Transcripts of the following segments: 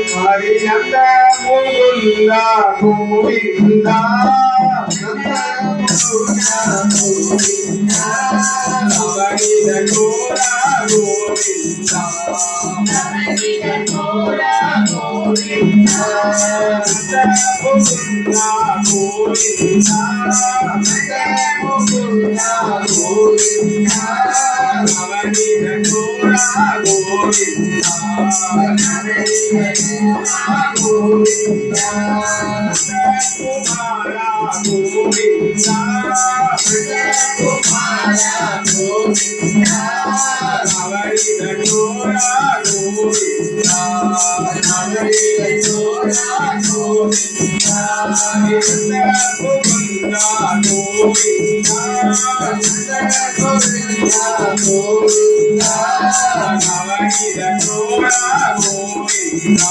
హరి నంద ముకుంద గోవింద నవనీత ఘోర గోవింద నవనీత ఘోర గోవింద ముకుంద గోవింద ముకుంద గోవింద నవనీత ఘోర గోవింద గోవింద కుమార గోవింద కుమార గోవింద నవనీత ఘోర గోవింద నవనీత ఘోర గోవింద ముకుంద గోవింద గోవింద గోవింద నవనీత ఘోర గోవింద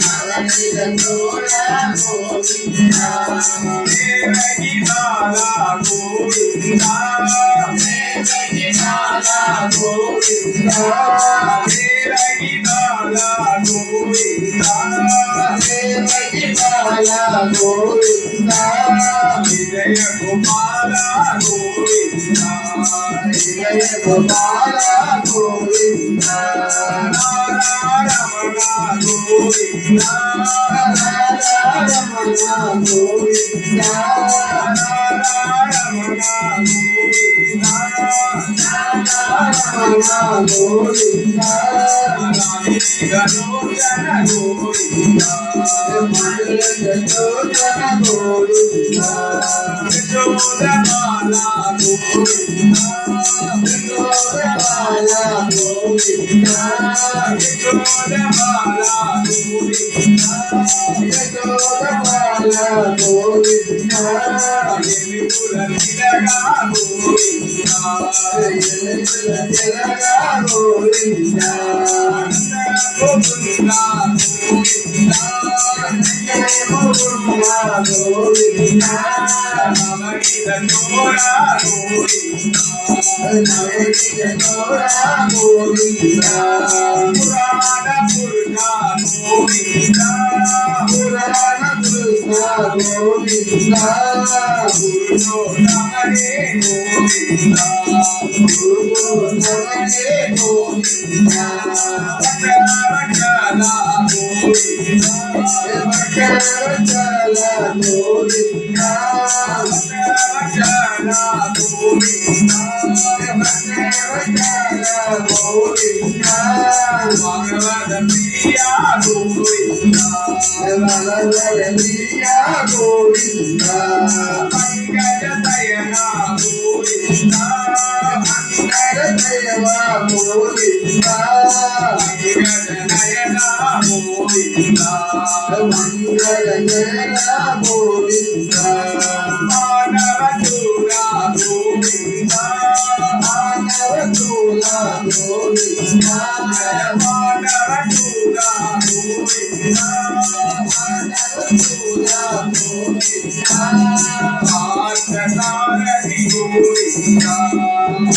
నవనీత ఘోర గోవింద దేవకి బాలా గోవింద దేవకి బాలా గోవింద దేవకి బాలా గోవింద దేవకి బాలా గోవింద విజయ గోపాల గోవింద విజయ గోపాల గోవింద రమణ గోవింద రమణ గోవింద రమణ గోవింద రమణ గోవింద రాణి గణోజన గోవింద గణోజన గోవింద యశోదమాల గోవింద యశోదమాల గోవింద యశోదమాల గోవింద యశోదమాల గోవింద ఎలుగుల తిలగా గోవింద ఎలుగుల తిలగా గోవింద గోవింద గోవింద గోవింద నవనీత ఘోర గోవింద నవనీత ఘోర గోవింద పురాణ పురుష గోవింద పురాణ పురుష గోవింద గురునమనే గోవింద గురునమనే గోవింద వక్రవచల గోవింద వక్రవచల గోవింద వక్రవచల గోవింద వక్రవచల గోవింద భగవద ప్రియ గోవింద భగవద ప్రియ గోవింద పంకజ దయన గోవింద పంకజ దయన గోవింద పంకజ నయన గోవింద మంగళ నయన గోవింద మానవ చూడ గోవింద మానవ చూడ గోవింద మానవ చూడ గోవింద మానవ చూడ గోవింద పార్థసారథి గోవింద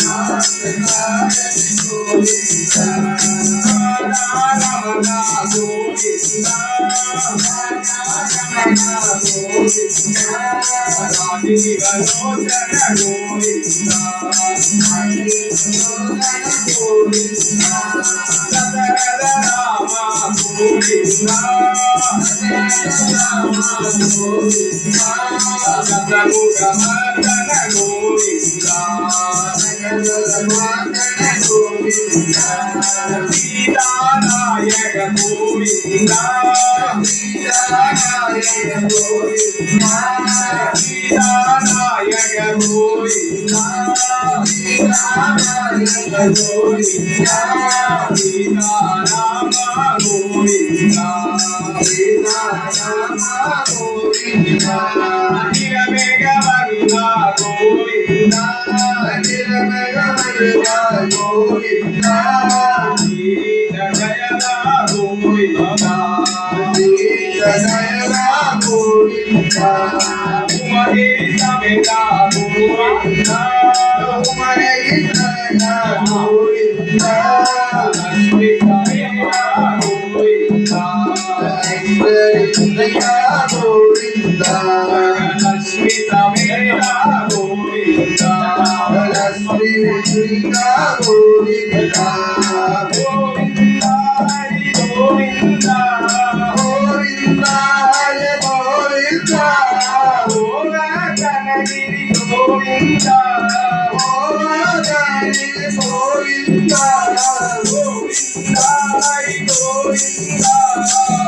పార్థసారథి గోవింద రమణ గోవింద రమణ గోవింద రాణి గణోజన గోవింద రాణి గణోజన గోవింద దశరథ రామ గోవింద రామ గోవింద శతముఖమర్దన గోవింద శతముఖమర్దన గోవింద సీతానాయక గోవింద సీతానాయక గోవింద సీతానాయక గోవింద సీతానాయక గోవింద సీతారామ గోవింద సీతారామ గోవింద నిరమేఘవర్ణ గోవింద నిరమేఘవర్ణ గోవింద గీత జయద గోవింద గీత జయద గోవింద ఉమగిరి సమేత గోవింద ఉమగిరి సమేత గోవింద లక్ష్మీ సమేత గోవింద గోవింద లక్ష్మీ సమేత గోవింద లక్ష్మీ గోవింద గోవింద హరి గోవింద గోవింద హరి గోవింద కనగిరి గోవింద కనగిరి గోవింద గోవింద హరి గోవింద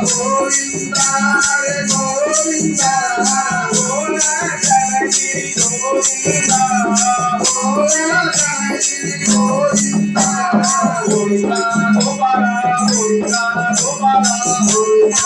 గోవింద హరి గోవింద కనగిరి గోవింద కనగిరి గోవింద గోవింద గోపాల గోవింద గోపాల గోవింద